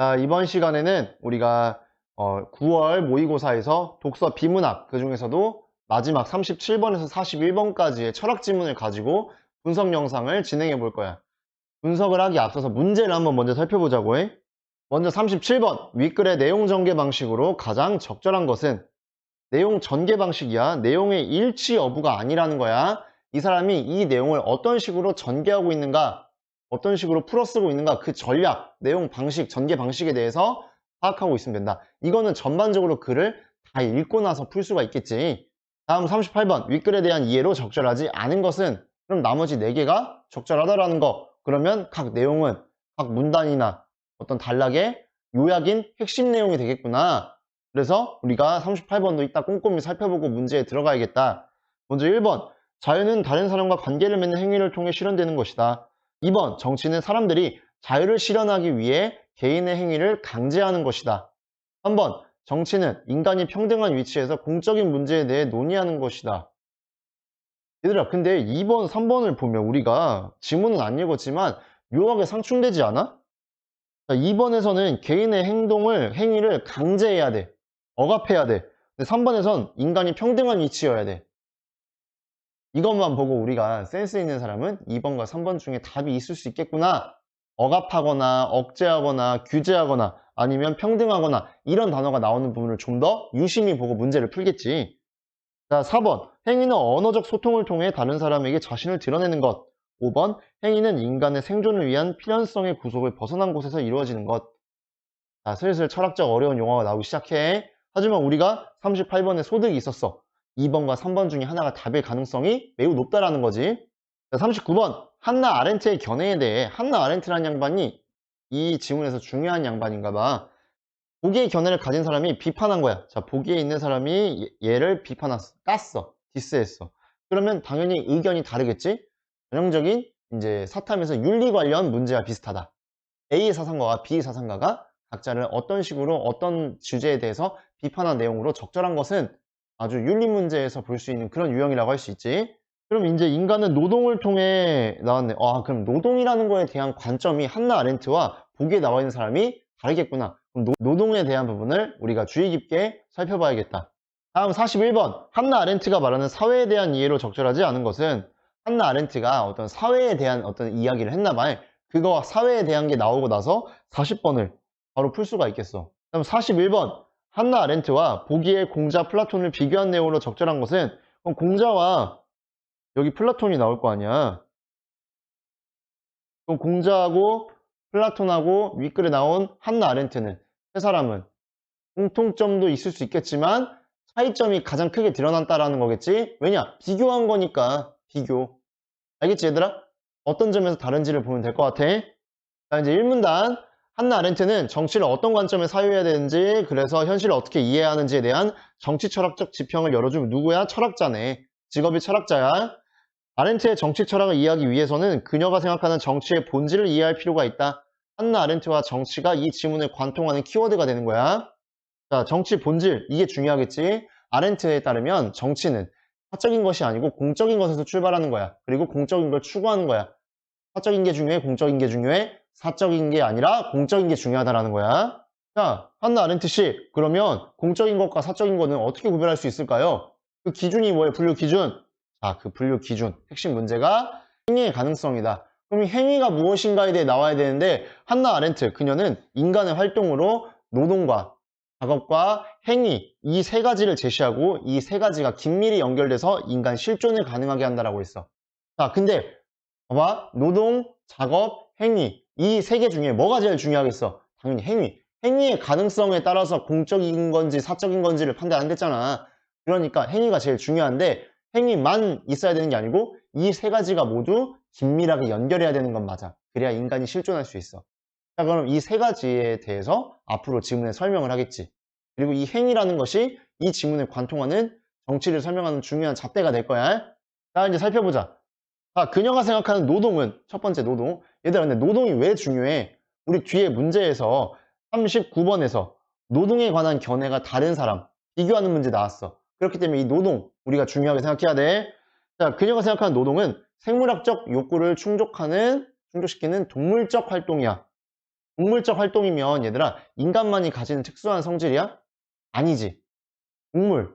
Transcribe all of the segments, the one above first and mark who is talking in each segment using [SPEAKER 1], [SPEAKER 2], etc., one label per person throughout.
[SPEAKER 1] 자, 이번 시간에는 우리가 9월 모의고사에서 독서 비문학, 그중에서도 마지막 37번에서 41번까지의 철학 지문을 가지고 분석 영상을 진행해 볼 거야. 분석을 하기 앞서서 문제를 한번 먼저 살펴보자고 해. 먼저 37번, 윗글의 내용 전개 방식으로 가장 적절한 것은 내용 전개 방식이야. 내용의 일치 여부가 아니라는 거야. 이 사람이 이 내용을 어떤 식으로 전개하고 있는가, 어떤 식으로 풀어쓰고 있는가, 그 전략, 내용 방식, 전개 방식에 대해서 파악하고 있으면 된다. 이거는 전반적으로 글을 다 읽고 나서 풀 수가 있겠지. 다음 38번, 윗글에 대한 이해로 적절하지 않은 것은, 그럼 나머지 4개가 적절하다라는 거. 그러면 각 내용은 각 문단이나 어떤 단락의 요약인 핵심 내용이 되겠구나. 그래서 우리가 38번도 이따 꼼꼼히 살펴보고 문제에 들어가야겠다. 먼저 1번, 자유는 다른 사람과 관계를 맺는 행위를 통해 실현되는 것이다. 2번, 정치는 사람들이 자유를 실현하기 위해 개인의 행위를 강제하는 것이다. 3번, 정치는 인간이 평등한 위치에서 공적인 문제에 대해 논의하는 것이다. 얘들아, 근데 2번, 3번을 보면 우리가 지문은 안 읽었지만 묘하게 상충되지 않아? 2번에서는 개인의 행위를 강제해야 돼. 억압해야 돼. 근데 3번에선 인간이 평등한 위치여야 돼. 이것만 보고 우리가 센스 있는 사람은 2번과 3번 중에 답이 있을 수 있겠구나. 억압하거나 억제하거나 규제하거나 아니면 평등하거나 이런 단어가 나오는 부분을 좀 더 유심히 보고 문제를 풀겠지. 자, 4번. 행위는 언어적 소통을 통해 다른 사람에게 자신을 드러내는 것. 5번. 행위는 인간의 생존을 위한 필연성의 구속을 벗어난 곳에서 이루어지는 것. 자, 슬슬 철학적 어려운 용어가 나오기 시작해. 하지만 우리가 38번에 소득이 있었어. 2번과 3번 중에 하나가 답일 가능성이 매우 높다라는 거지. 자, 39번. 한나 아렌트의 견해에 대해 한나 아렌트라는 양반이 이 지문에서 중요한 양반인가 봐. 보기의 견해를 가진 사람이 비판한 거야. 자, 보기에 있는 사람이 얘를 비판했어. 깠어. 디스했어. 그러면 당연히 의견이 다르겠지? 전형적인 이제 사탐에서 윤리 관련 문제와 비슷하다. A의 사상가와 B의 사상가가 각자를 어떤 식으로 어떤 주제에 대해서 비판한 내용으로 적절한 것은 아주 윤리 문제에서 볼 수 있는 그런 유형이라고 할 수 있지. 그럼 이제 인간은 노동을 통해 나왔네. 아, 그럼 노동이라는 거에 대한 관점이 한나 아렌트와 보기에 나와 있는 사람이 다르겠구나. 그럼 노동에 대한 부분을 우리가 주의 깊게 살펴봐야겠다. 다음 41번. 한나 아렌트가 말하는 사회에 대한 이해로 적절하지 않은 것은 한나 아렌트가 어떤 사회에 대한 어떤 이야기를 했나 봐요. 그거 사회에 대한 게 나오고 나서 40번을 바로 풀 수가 있겠어. 그럼 41번. 한나 아렌트와 보기의 공자 플라톤을 비교한 내용으로 적절한 것은 그럼 공자와 여기 플라톤이 나올 거 아니야. 그럼 공자하고 플라톤하고 윗글에 나온 한나 아렌트는 세 사람은 공통점도 있을 수 있겠지만 차이점이 가장 크게 드러난다라는 거겠지? 왜냐? 비교한 거니까 비교. 알겠지 얘들아? 어떤 점에서 다른지를 보면 될 것 같아. 자, 이제 1문단. 한나 아렌트는 정치를 어떤 관점에 사유해야 되는지, 그래서 현실을 어떻게 이해해야 하는지에 대한 정치 철학적 지평을 열어준 누구야? 철학자네. 직업이 철학자야. 아렌트의 정치 철학을 이해하기 위해서는 그녀가 생각하는 정치의 본질을 이해할 필요가 있다. 한나 아렌트와 정치가 이 지문을 관통하는 키워드가 되는 거야. 자, 정치 본질, 이게 중요하겠지. 아렌트에 따르면 정치는 사적인 것이 아니고 공적인 것에서 출발하는 거야. 그리고 공적인 걸 추구하는 거야. 사적인 게 중요해? 공적인 게 중요해? 사적인 게 아니라 공적인 게 중요하다라는 거야. 자, 한나 아렌트 씨, 그러면 공적인 것과 사적인 거는 어떻게 구별할 수 있을까요? 그 기준이 뭐예요? 분류 기준. 자, 그 분류 기준. 핵심 문제가 행위의 가능성이다. 그럼 이 행위가 무엇인가에 대해 나와야 되는데 한나 아렌트, 그녀는 인간의 활동으로 노동과 작업과 행위, 이 세 가지를 제시하고 이 세 가지가 긴밀히 연결돼서 인간 실존을 가능하게 한다라고 했어. 자, 근데 봐봐. 노동, 작업, 행위. 이 세 개 중에 뭐가 제일 중요하겠어? 당연히 행위. 행위의 가능성에 따라서 공적인 건지 사적인 건지를 판단 안 됐잖아. 그러니까 행위가 제일 중요한데 행위만 있어야 되는 게 아니고 이 세 가지가 모두 긴밀하게 연결해야 되는 건 맞아. 그래야 인간이 실존할 수 있어. 자, 그럼 이 세 가지에 대해서 앞으로 지문에 설명을 하겠지. 그리고 이 행위라는 것이 이 지문을 관통하는 정치를 설명하는 중요한 잣대가 될 거야. 자, 이제 살펴보자. 아, 그녀가 생각하는 노동은 첫 번째 노동. 얘들아, 근데 노동이 왜 중요해? 우리 뒤에 문제에서 39번에서 노동에 관한 견해가 다른 사람 비교하는 문제 나왔어. 그렇기 때문에 이 노동 우리가 중요하게 생각해야 돼. 자, 그녀가 생각하는 노동은 생물학적 욕구를 충족시키는 동물적 활동이야. 동물적 활동이면 얘들아 인간만이 가지는 특수한 성질이야? 아니지.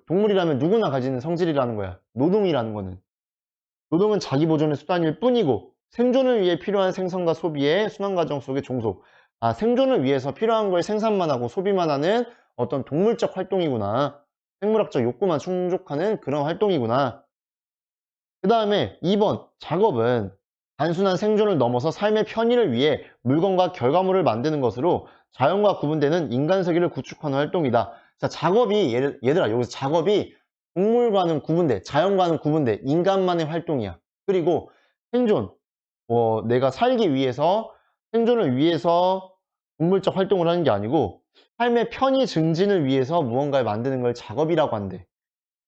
[SPEAKER 1] 동물이라면 누구나 가지는 성질이라는 거야. 노동이라는 거는. 노동은 자기 보존의 수단일 뿐이고 생존을 위해 필요한 생산과 소비의 순환 과정 속의 종속. 아, 생존을 위해서 필요한 걸 생산만 하고 소비만 하는 어떤 동물적 활동이구나. 생물학적 욕구만 충족하는 그런 활동이구나. 그 다음에 2번 작업은 단순한 생존을 넘어서 삶의 편의를 위해 물건과 결과물을 만드는 것으로 자연과 구분되는 인간 세계를 구축하는 활동이다. 자, 작업이 얘들아 여기서 작업이 동물과는 구분돼, 자연과는 구분돼, 인간만의 활동이야. 그리고 생존, 내가 살기 위해서 생존을 위해서 동물적 활동을 하는 게 아니고 삶의 편의 증진을 위해서 무언가를 만드는 걸 작업이라고 한대.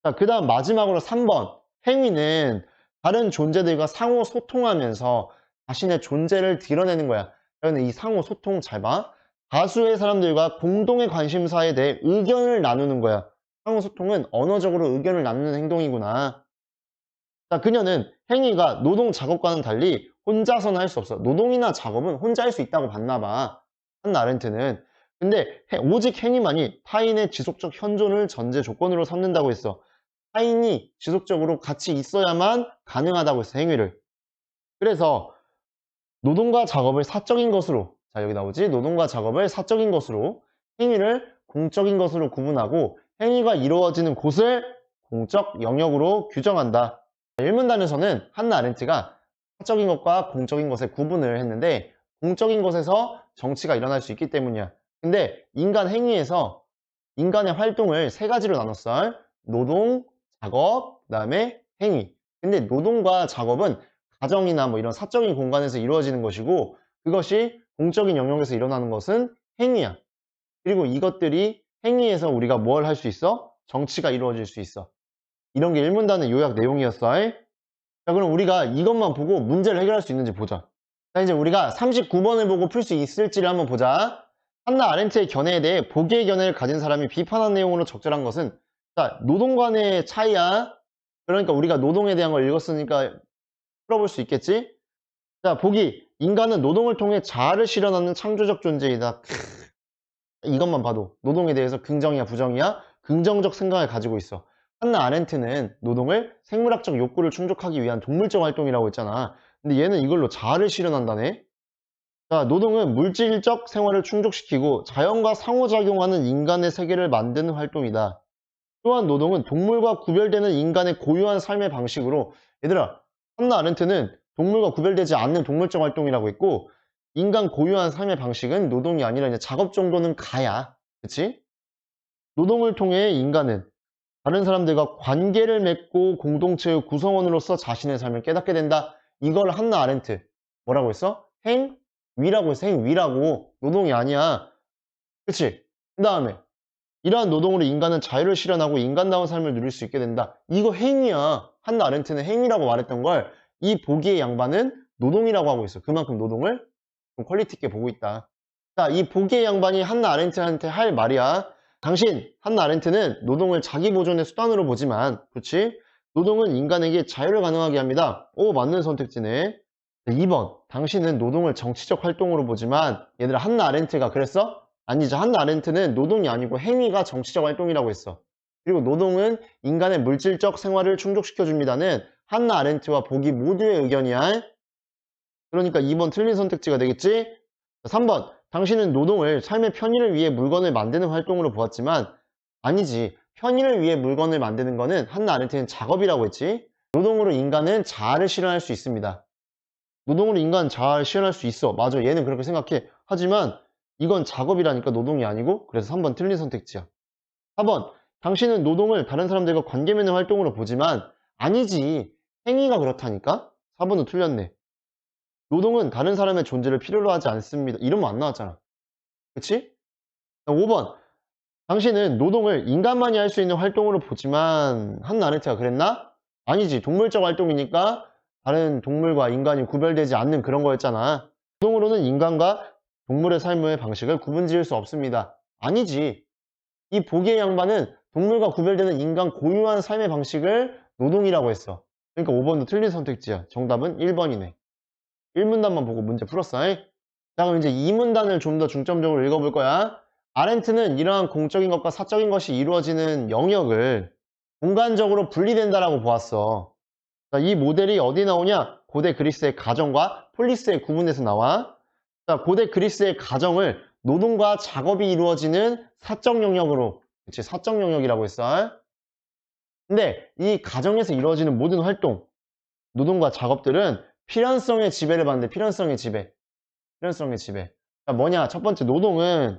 [SPEAKER 1] 자, 그 다음 마지막으로 3번. 행위는 다른 존재들과 상호 소통하면서 자신의 존재를 드러내는 거야. 그러면 이 상호 소통 잘 봐. 다수의 사람들과 공동의 관심사에 대해 의견을 나누는 거야. 상호 소통은 언어적으로 의견을 나누는 행동이구나. 자, 그녀는 행위가 노동 작업과는 달리 혼자서는 할 수 없어. 노동이나 작업은 혼자 할 수 있다고 봤나 봐. 한나 아렌트는. 근데 오직 행위만이 타인의 지속적 현존을 전제 조건으로 삼는다고 했어. 타인이 지속적으로 같이 있어야만 가능하다고 했어, 행위를. 그래서 노동과 작업을 사적인 것으로, 자, 여기 나오지? 노동과 작업을 사적인 것으로, 행위를 공적인 것으로 구분하고 행위가 이루어지는 곳을 공적 영역으로 규정한다. 일문단에서는 한나 아렌트가 사적인 것과 공적인 것의 구분을 했는데 공적인 것에서 정치가 일어날 수 있기 때문이야. 근데 인간 행위에서 인간의 활동을 세 가지로 나눴어. 노동, 작업, 그 다음에 행위. 근데 노동과 작업은 가정이나 뭐 이런 사적인 공간에서 이루어지는 것이고 그것이 공적인 영역에서 일어나는 것은 행위야. 그리고 이것들이 행위에서 우리가 뭘 할 수 있어? 정치가 이루어질 수 있어. 이런 게 일문단의 요약 내용이었어. 자, 그럼 우리가 이것만 보고 문제를 해결할 수 있는지 보자. 자, 이제 우리가 39번을 보고 풀 수 있을지를 한번 보자. 한나 아렌트의 견해에 대해 보기의 견해를 가진 사람이 비판한 내용으로 적절한 것은 자, 노동 간의 차이야. 그러니까 우리가 노동에 대한 걸 읽었으니까 풀어볼 수 있겠지? 자, 보기. 인간은 노동을 통해 자아를 실현하는 창조적 존재이다. 이것만 봐도 노동에 대해서 긍정이야, 부정이야? 긍정적 생각을 가지고 있어. 한나 아렌트는 노동을 생물학적 욕구를 충족하기 위한 동물적 활동이라고 했잖아. 근데 얘는 이걸로 자아를 실현한다네? 자, 노동은 물질적 생활을 충족시키고 자연과 상호작용하는 인간의 세계를 만드는 활동이다. 또한 노동은 동물과 구별되는 인간의 고유한 삶의 방식으로 얘들아, 한나 아렌트는 동물과 구별되지 않는 동물적 활동이라고 했고 인간 고유한 삶의 방식은 노동이 아니라 이제 작업 정도는 가야. 그치? 노동을 통해 인간은 다른 사람들과 관계를 맺고 공동체의 구성원으로서 자신의 삶을 깨닫게 된다. 이걸 한나 아렌트 뭐라고 했어? 행위라고 했어. 행위라고. 노동이 아니야. 그치? 그 다음에 이러한 노동으로 인간은 자유를 실현하고 인간다운 삶을 누릴 수 있게 된다. 이거 행위야. 한나 아렌트는 행위라고 말했던 걸 이 보기의 양반은 노동이라고 하고 있어. 그만큼 노동을 좀 퀄리티 있게 보고 있다. 자, 이 보기의 양반이 한나 아렌트한테 할 말이야. 당신, 한나 아렌트는 노동을 자기 보존의 수단으로 보지만, 그렇지? 노동은 인간에게 자유를 가능하게 합니다. 오, 맞는 선택지네. 2번, 당신은 노동을 정치적 활동으로 보지만, 얘들아, 한나 아렌트가 그랬어? 아니죠. 한나 아렌트는 노동이 아니고 행위가 정치적 활동이라고 했어. 그리고 노동은 인간의 물질적 생활을 충족시켜줍니다는 한나 아렌트와 보기 모두의 의견이야. 그러니까 2번 틀린 선택지가 되겠지? 3번. 당신은 노동을 삶의 편의를 위해 물건을 만드는 활동으로 보았지만 아니지. 편의를 위해 물건을 만드는 거는 한나 아렌트는 작업이라고 했지. 노동으로 인간은 자아를 실현할 수 있습니다. 노동으로 인간 자아를 실현할 수 있어. 맞아. 얘는 그렇게 생각해. 하지만 이건 작업이라니까 노동이 아니고 그래서 3번 틀린 선택지야. 4번. 당신은 노동을 다른 사람들과 관계 맺는 활동으로 보지만 아니지. 행위가 그렇다니까? 4번은 틀렸네. 노동은 다른 사람의 존재를 필요로 하지 않습니다. 이러면 안 나왔잖아. 그치? 5번. 당신은 노동을 인간만이 할 수 있는 활동으로 보지만 한나 아렌트가 그랬나? 아니지. 동물적 활동이니까 다른 동물과 인간이 구별되지 않는 그런 거였잖아. 노동으로는 인간과 동물의 삶의 방식을 구분지을 수 없습니다. 아니지. 이 보기의 양반은 동물과 구별되는 인간 고유한 삶의 방식을 노동이라고 했어. 그러니까 5번도 틀린 선택지야. 정답은 1번이네. 1문단만 보고 문제 풀었어. 자, 그럼 이제 이 문단을 좀 더 중점적으로 읽어볼 거야. 아렌트는 이러한 공적인 것과 사적인 것이 이루어지는 영역을 공간적으로 분리된다라고 보았어. 자, 이 모델이 어디 나오냐? 고대 그리스의 가정과 폴리스의 구분에서 나와. 자, 고대 그리스의 가정을 노동과 작업이 이루어지는 사적 영역으로, 그치, 사적 영역이라고 했어. 근데 이 가정에서 이루어지는 모든 활동, 노동과 작업들은 필연성의 지배를 받는데, 필연성의 지배. 필연성의 지배. 자, 뭐냐? 첫 번째, 노동은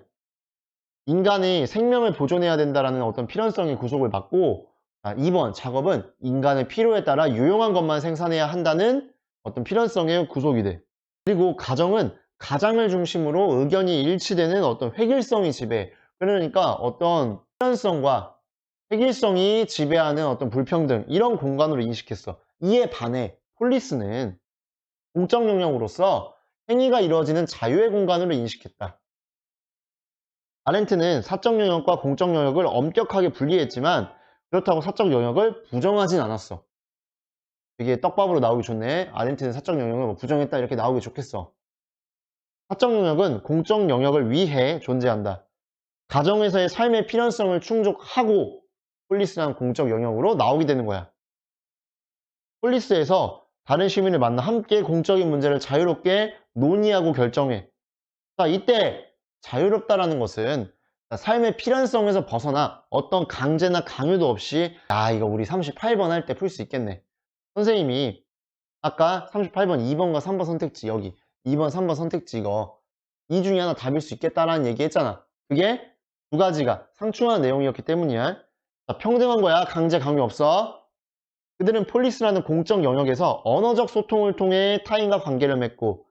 [SPEAKER 1] 인간이 생명을 보존해야 된다라는 어떤 필연성의 구속을 받고, 2번, 작업은 인간의 필요에 따라 유용한 것만 생산해야 한다는 어떤 필연성의 구속이 돼. 그리고 가정은 가장을 중심으로 의견이 일치되는 어떤 획일성이 지배해. 그러니까 어떤 필연성과 획일성이 지배하는 어떤 불평등, 이런 공간으로 인식했어. 이에 반해 폴리스는 공적 영역으로서 행위가 이루어지는 자유의 공간으로 인식했다. 아렌트는 사적 영역과 공적 영역을 엄격하게 분리했지만 그렇다고 사적 영역을 부정하진 않았어. 되게 떡밥으로 나오기 좋네. 아렌트는 사적 영역을 뭐 부정했다 이렇게 나오기 좋겠어. 사적 영역은 공적 영역을 위해 존재한다. 가정에서의 삶의 필연성을 충족하고 폴리스란 공적 영역으로 나오게 되는 거야. 폴리스에서 다른 시민을 만나 함께 공적인 문제를 자유롭게 논의하고 결정해. 자, 이때 자유롭다라는 것은 삶의 필연성에서 벗어나 어떤 강제나 강요도 없이, 이거 우리 38번 할 때 풀 수 있겠네. 선생님이 아까 38번 2번과 3번 선택지, 여기 2번 3번 선택지, 이거 이 중에 하나 답일 수 있겠다라는 얘기 했잖아. 그게 두 가지가 상충하는 내용이었기 때문이야. 자, 평등한 거야. 강제 강요 없어. 그들은 폴리스라는 공적 영역에서 언어적 소통을 통해 타인과 관계를 맺고,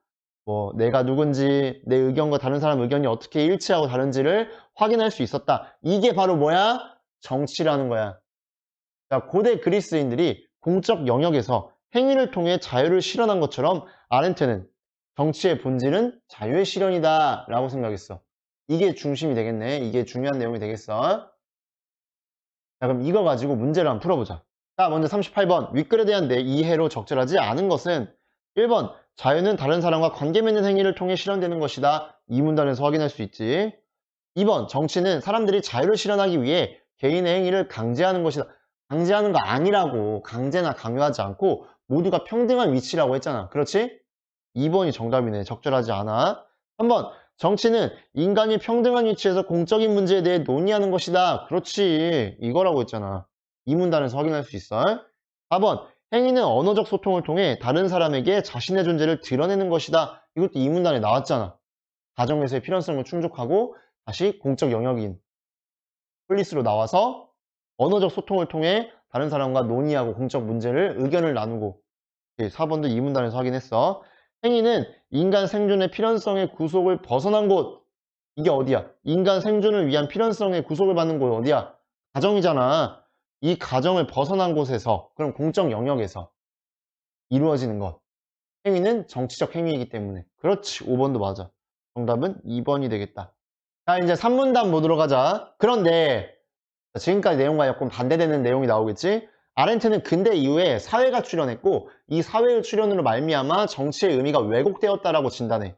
[SPEAKER 1] 뭐 내가 누군지, 내 의견과 다른 사람 의견이 어떻게 일치하고 다른지를 확인할 수 있었다. 이게 바로 뭐야? 정치라는 거야. 자, 고대 그리스인들이 공적 영역에서 행위를 통해 자유를 실현한 것처럼 아렌트는 정치의 본질은 자유의 실현이다 라고 생각했어. 이게 중심이 되겠네. 이게 중요한 내용이 되겠어. 자, 그럼 이거 가지고 문제를 한번 풀어보자. 자, 먼저 38번. 윗글에 대한 내 이해로 적절하지 않은 것은 1번. 자유는 다른 사람과 관계 맺는 행위를 통해 실현되는 것이다. 이 문단에서 확인할 수 있지. 2번. 정치는 사람들이 자유를 실현하기 위해 개인의 행위를 강제하는 것이다. 강제하는 거 아니라고. 강제나 강요하지 않고 모두가 평등한 위치라고 했잖아. 그렇지? 2번이 정답이네. 적절하지 않아. 3번. 정치는 인간이 평등한 위치에서 공적인 문제에 대해 논의하는 것이다. 그렇지. 이거라고 했잖아. 이 문단에서 확인할 수 있어. 4번. 행위는 언어적 소통을 통해 다른 사람에게 자신의 존재를 드러내는 것이다. 이것도 이 문단에 나왔잖아. 가정에서의 필연성을 충족하고 다시 공적 영역인 폴리스로 나와서 언어적 소통을 통해 다른 사람과 논의하고 공적 문제를 의견을 나누고. 4번도 이 문단에서 확인했어. 행위는 인간 생존의 필연성의 구속을 벗어난 곳. 이게 어디야? 인간 생존을 위한 필연성의 구속을 받는 곳 어디야? 가정이잖아. 이 가정을 벗어난 곳에서, 그럼 공적 영역에서 이루어지는 것. 행위는 정치적 행위이기 때문에. 그렇지. 5번도 맞아. 정답은 2번이 되겠다. 자, 이제 3문단 보도록 하자. 그런데 지금까지 내용과 약간 반대되는 내용이 나오겠지? 아렌트는 근대 이후에 사회가 출현했고 이 사회의 출현으로 말미암아 정치의 의미가 왜곡되었다라고 진단해.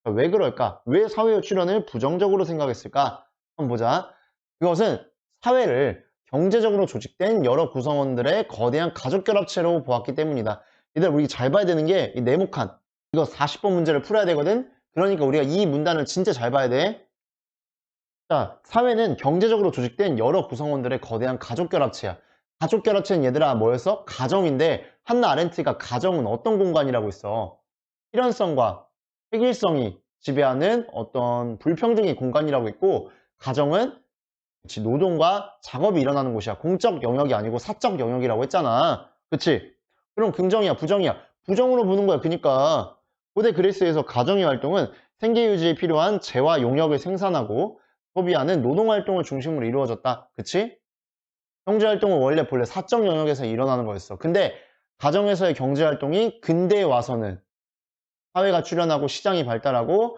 [SPEAKER 1] 왜 그럴까? 왜 사회의 출현을 부정적으로 생각했을까? 한번 보자. 그것은 사회를 경제적으로 조직된 여러 구성원들의 거대한 가족결합체로 보았기 때문이다. 얘들 우리 잘 봐야 되는 게 이 네모칸. 이거 40번 문제를 풀어야 되거든? 그러니까 우리가 이 문단을 진짜 잘 봐야 돼. 자, 사회는 경제적으로 조직된 여러 구성원들의 거대한 가족결합체야. 가족결합체는 얘들아 뭐였어? 가정인데 한나 아렌트가 가정은 어떤 공간이라고 했어? 필연성과 획일성이 지배하는 어떤 불평등의 공간이라고 했고, 가정은 그치, 노동과 작업이 일어나는 곳이야. 공적 영역이 아니고 사적 영역이라고 했잖아. 그치? 그럼 긍정이야, 부정이야? 부정으로 보는 거야. 그니까 고대 그리스에서 가정의 활동은 생계 유지에 필요한 재와 용역을 생산하고 소비하는 노동활동을 중심으로 이루어졌다. 그치? 경제활동은 원래 본래 사적 영역에서 일어나는 거였어. 근데 가정에서의 경제활동이 근대에 와서는 사회가 출현하고 시장이 발달하고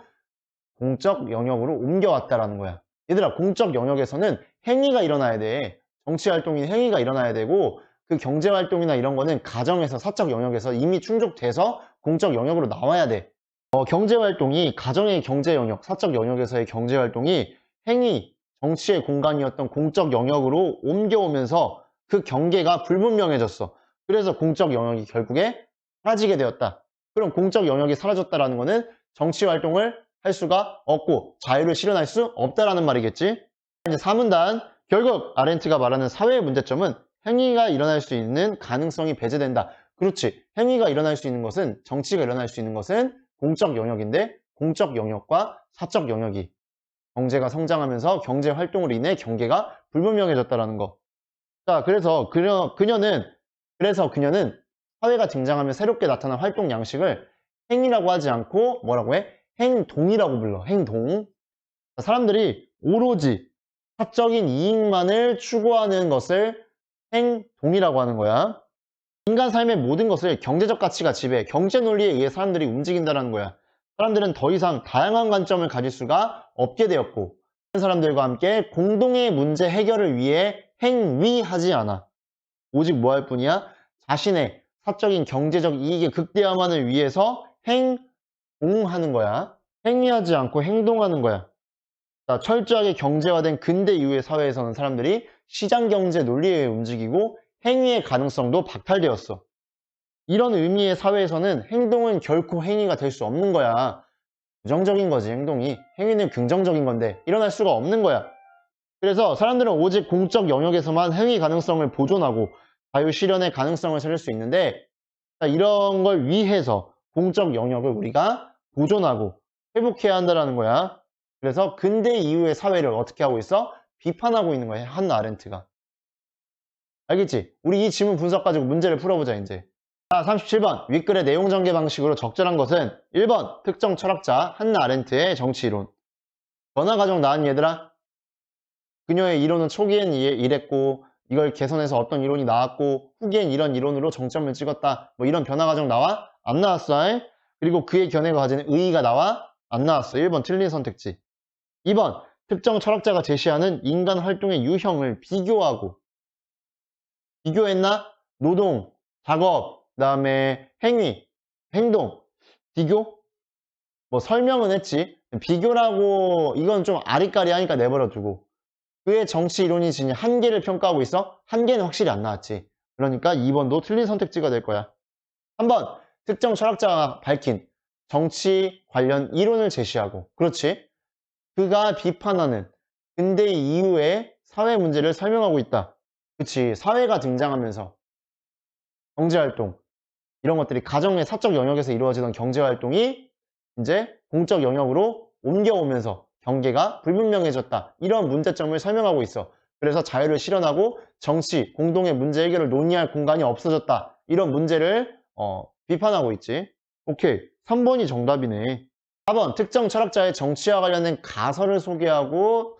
[SPEAKER 1] 공적 영역으로 옮겨왔다라는 거야. 얘들아, 공적 영역에서는 행위가 일어나야 돼. 정치활동인 행위가 일어나야 되고 그 경제활동이나 이런 거는 가정에서 사적 영역에서 이미 충족돼서 공적 영역으로 나와야 돼. 경제활동이 가정의 경제 영역, 사적 영역에서의 경제활동이 행위, 정치의 공간이었던 공적 영역으로 옮겨오면서 그 경계가 불분명해졌어. 그래서 공적 영역이 결국에 사라지게 되었다. 그럼 공적 영역이 사라졌다라는 거는 정치 활동을 할 수가 없고 자유를 실현할 수 없다라는 말이겠지. 이제 4문단 결국 아렌트가 말하는 사회의 문제점은 행위가 일어날 수 있는 가능성이 배제된다. 그렇지. 행위가 일어날 수 있는 것은 정치가 일어날 수 있는 것은 공적 영역인데 공적 영역과 사적 영역이 경제가 성장하면서 경제 활동으로 인해 경계가 불분명해졌다라는 거. 자, 그래서 그녀는 사회가 등장하면 새롭게 나타난 활동 양식을 행위라고 하지 않고 뭐라고 해? 행동이라고 불러. 행동. 사람들이 오로지 사적인 이익만을 추구하는 것을 행동이라고 하는 거야. 인간 삶의 모든 것을 경제적 가치가 지배해. 경제 논리에 의해 사람들이 움직인다는 거야. 사람들은 더 이상 다양한 관점을 가질 수가 없게 되었고 다른 사람들과 함께 공동의 문제 해결을 위해 행위하지 않아. 오직 뭐 할 뿐이야? 자신의 사적인 경제적 이익의 극대화만을 위해서 행동하는 거야. 행위하지 않고 행동하는 거야. 자, 철저하게 경제화된 근대 이후의 사회에서는 사람들이 시장경제 논리에 움직이고 행위의 가능성도 박탈되었어. 이런 의미의 사회에서는 행동은 결코 행위가 될 수 없는 거야. 부정적인 거지, 행동이. 행위는 긍정적인 건데 일어날 수가 없는 거야. 그래서 사람들은 오직 공적 영역에서만 행위 가능성을 보존하고 자유 실현의 가능성을 찾을 수 있는데 이런 걸 위해서 공적 영역을 우리가 보존하고 회복해야 한다는 거야. 그래서 근대 이후의 사회를 어떻게 하고 있어? 비판하고 있는 거야, 한나 아렌트가. 알겠지? 우리 이 지문 분석 가지고 문제를 풀어보자, 이제. 자, 37번. 윗글의 내용 전개 방식으로 적절한 것은 1번 특정 철학자 한나 아렌트의 정치이론. 변화 과정 나은 얘들아? 그녀의 이론은 초기엔 이랬고 이걸 개선해서 어떤 이론이 나왔고 후기엔 이런 이론으로 정점을 찍었다. 뭐 이런 변화 과정 나와? 안 나왔어. 그리고 그의 견해가 가지는 의의가 나와? 안 나왔어. 1번 틀린 선택지. 2번 특정 철학자가 제시하는 인간 활동의 유형을 비교했나? 노동, 작업, 그 다음에 행위, 행동, 비교? 뭐 설명은 했지. 비교라고 이건 좀 아리까리하니까 내버려두고 그의 정치 이론이 지닌 한계를 평가하고 있어? 한계는 확실히 안 나왔지. 그러니까 2번도 틀린 선택지가 될 거야. 3번 특정 철학자가 밝힌 정치 관련 이론을 제시하고 그렇지. 그가 비판하는 근대 이후의 사회 문제를 설명하고 있다. 그치. 사회가 등장하면서 경제활동 이런 것들이 가정의 사적 영역에서 이루어지던 경제활동이 이제 공적 영역으로 옮겨오면서 경계가 불분명해졌다. 이런 문제점을 설명하고 있어. 그래서 자유를 실현하고 정치, 공동의 문제 해결을 논의할 공간이 없어졌다. 이런 문제를 비판하고 있지. 오케이. 3번이 정답이네. 4번 특정 철학자의 정치와 관련된 가설을 소개하고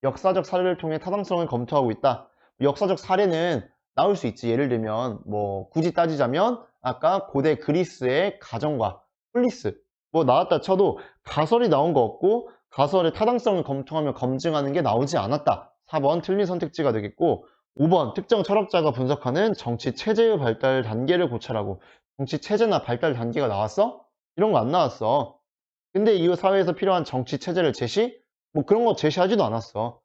[SPEAKER 1] 역사적 사례를 통해 타당성을 검토하고 있다. 역사적 사례는 나올 수 있지. 예를 들면 뭐 굳이 따지자면 아까 고대 그리스의 가정과 폴리스 뭐 나왔다 쳐도 가설이 나온 거 없고 가설의 타당성을 검토하며 검증하는 게 나오지 않았다. 4번 틀린 선택지가 되겠고 5번 특정 철학자가 분석하는 정치 체제의 발달 단계를 고찰하고 정치 체제나 발달 단계가 나왔어? 이런 거 안 나왔어. 근데 이후 사회에서 필요한 정치 체제를 제시? 뭐 그런 거 제시하지도 않았어.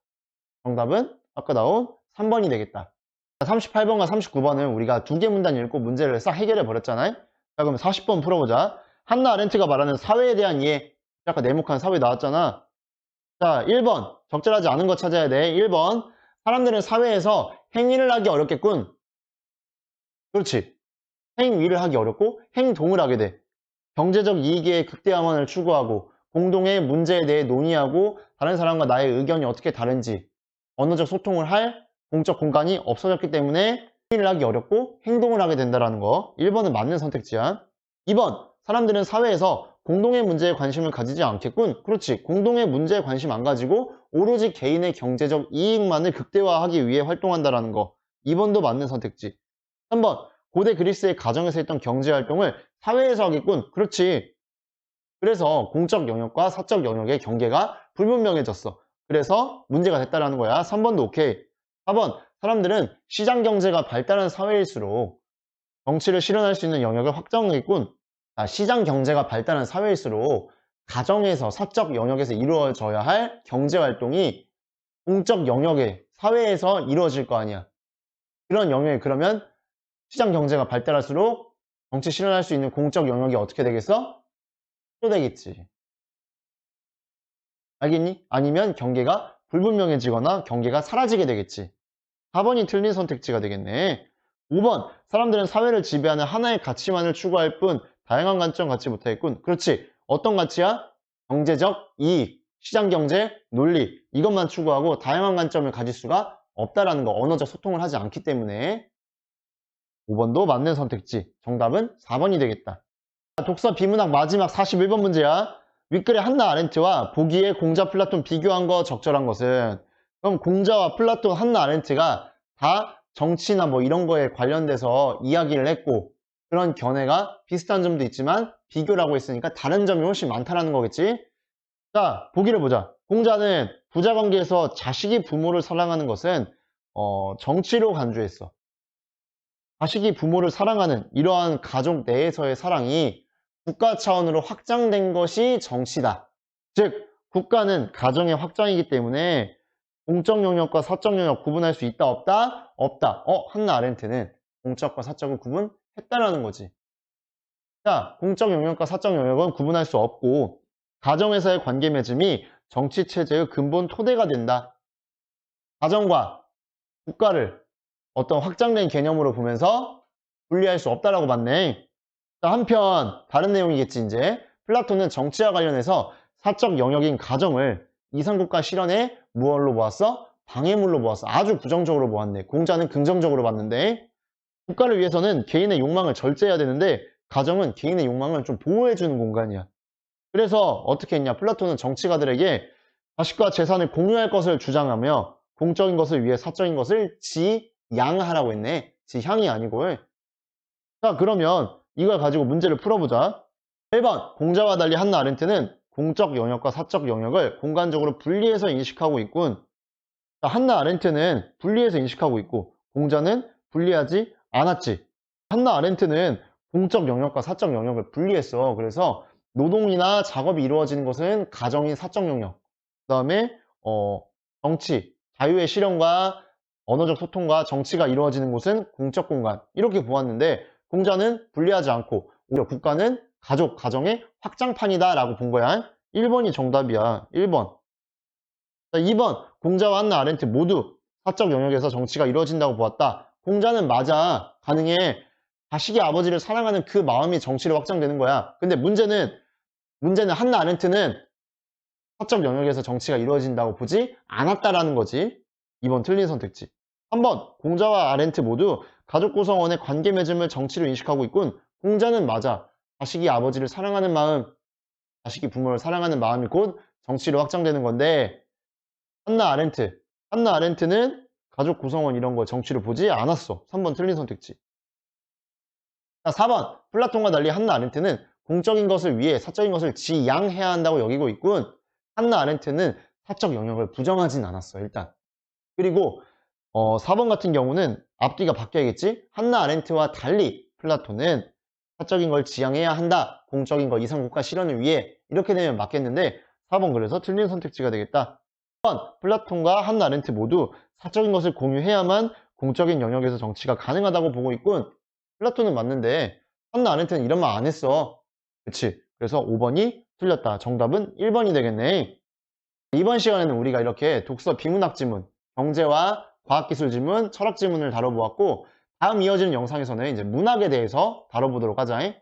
[SPEAKER 1] 정답은 아까 나온 3번이 되겠다. 38번과 39번은 우리가 두 개 문단 읽고 문제를 싹 해결해 버렸잖아요. 자, 그럼 40번 풀어보자. 한나 아렌트가 말하는 사회에 대한 이해. 아까 네모칸 사회 나왔잖아. 자, 1번. 적절하지 않은 거 찾아야 돼. 1번. 사람들은 사회에서 행위를 하기 어렵겠군. 그렇지. 행위를 하기 어렵고 행동을 하게 돼. 경제적 이익의 극대화만을 추구하고 공동의 문제에 대해 논의하고 다른 사람과 나의 의견이 어떻게 다른지 언어적 소통을 할 공적 공간이 없어졌기 때문에 행위를 하기 어렵고 행동을 하게 된다는 거. 1번은 맞는 선택지야. 2번. 사람들은 사회에서 공동의 문제에 관심을 가지지 않겠군. 그렇지. 공동의 문제에 관심 안 가지고 오로지 개인의 경제적 이익만을 극대화하기 위해 활동한다는 거. 2번도 맞는 선택지. 3번. 고대 그리스의 가정에서 했던 경제활동을 사회에서 하겠군. 그렇지. 그래서 공적 영역과 사적 영역의 경계가 불분명해졌어. 그래서 문제가 됐다라는 거야. 3번도 오케이. 4번. 사람들은 시장 경제가 발달한 사회일수록 정치를 실현할 수 있는 영역을 확장하겠군. 시장 경제가 발달한 사회일수록 가정에서 사적 영역에서 이루어져야 할 경제 활동이 공적 영역에 사회에서 이루어질 거 아니야. 그런 영역이 그러면 시장 경제가 발달할수록 정치 실현할 수 있는 공적 영역이 어떻게 되겠어? 축소되겠지. 알겠니? 아니면 경계가 불분명해지거나 경계가 사라지게 되겠지. 4번이 틀린 선택지가 되겠네. 5번, 사람들은 사회를 지배하는 하나의 가치만을 추구할 뿐 다양한 관점 갖지 못하겠군. 그렇지. 어떤 가치야? 경제적 이익, 시장경제, 논리 이것만 추구하고 다양한 관점을 가질 수가 없다라는 거. 언어적 소통을 하지 않기 때문에 5번도 맞는 선택지. 정답은 4번이 되겠다. 독서 비문학 마지막 41번 문제야. 윗글에 한나 아렌트와 보기에 공자 플라톤 비교한 거 적절한 것은, 그럼 공자와 플라톤 한나 아렌트가 다 정치나 뭐 이런 거에 관련돼서 이야기를 했고 그런 견해가 비슷한 점도 있지만 비교라고 했으니까 다른 점이 훨씬 많다라는 거겠지. 자, 보기를 보자. 공자는 부자관계에서 자식이 부모를 사랑하는 것은 정치로 간주했어. 자식이 부모를 사랑하는 이러한 가족 내에서의 사랑이 국가 차원으로 확장된 것이 정치다. 즉, 국가는 가정의 확장이기 때문에 공적 영역과 사적 영역 구분할 수 있다, 없다? 없다. 한나 아렌트는 공적과 사적을 구분했다라는 거지. 자, 공적 영역과 사적 영역은 구분할 수 없고 가정에서의 관계 맺음이 정치 체제의 근본 토대가 된다. 가정과 국가를 어떤 확장된 개념으로 보면서 분리할 수 없다라고 봤네. 자, 한편 다른 내용이겠지 이제. 플라톤은 정치와 관련해서 사적 영역인 가정을 이상국가 실현의 무엇로 보았어? 방해물로 보았어. 아주 부정적으로 보았네. 공자는 긍정적으로 봤는데 국가를 위해서는 개인의 욕망을 절제해야 되는데 가정은 개인의 욕망을 좀 보호해주는 공간이야. 그래서 어떻게 했냐? 플라톤은 정치가들에게 자식과 재산을 공유할 것을 주장하며 공적인 것을 위해 사적인 것을 지양하라고 했네. 지향이 아니고. 자, 그러면 이걸 가지고 문제를 풀어보자. 1번, 공자와 달리 한나 아렌트는 공적 영역과 사적 영역을 공간적으로 분리해서 인식하고 있군. 자, 한나 아렌트는 분리해서 인식하고 있고 공자는 분리하지 않았지. 한나 아렌트는 공적 영역과 사적 영역을 분리했어. 그래서 노동이나 작업이 이루어지는 것은 가정인 사적 영역, 그 다음에 정치, 자유의 실현과 언어적 소통과 정치가 이루어지는 곳은 공적 공간, 이렇게 보았는데 공자는 분리하지 않고 오히려 국가는 가족, 가정의 확장판이다 라고 본 거야. 1번이 정답이야. 1번. 자, 2번. 공자와 한나 아렌트 모두 사적 영역에서 정치가 이루어진다고 보았다. 공자는 맞아. 가능해. 자식이 아버지를 사랑하는 그 마음이 정치로 확장되는 거야. 근데 문제는 한나 아렌트는 사적 영역에서 정치가 이루어진다고 보지 않았다라는 거지. 2번 틀린 선택지. 3번. 공자와 아렌트 모두 가족 구성원의 관계 맺음을 정치로 인식하고 있군. 공자는 맞아. 자식이 아버지를 사랑하는 마음, 자식이 부모를 사랑하는 마음이 곧 정치로 확장되는 건데 한나 아렌트는 가족 구성원 이런 거 정치로 보지 않았어. 3번 틀린 선택지. 자, 4번. 플라톤과 달리 한나 아렌트는 공적인 것을 위해 사적인 것을 지양해야 한다고 여기고 있군. 한나 아렌트는 사적 영역을 부정하진 않았어, 일단. 그리고 4번 같은 경우는 앞뒤가 바뀌어야겠지? 한나 아렌트와 달리 플라톤은 사적인 걸 지향해야 한다. 공적인 거 이상국가 실현을 위해. 이렇게 되면 맞겠는데 4번 그래서 틀린 선택지가 되겠다. 1번. 플라톤과 한나 아렌트 모두 사적인 것을 공유해야만 공적인 영역에서 정치가 가능하다고 보고 있군. 플라톤은 맞는데 한나 아렌트는 이런 말 안 했어. 그치? 그래서 5번이 틀렸다. 정답은 1번이 되겠네. 이번 시간에는 우리가 이렇게 독서 비문학 지문, 경제와 과학기술 지문, 철학 지문을 다뤄보았고 다음 이어지는 영상에서는 이제 문학에 대해서 다뤄보도록 하자.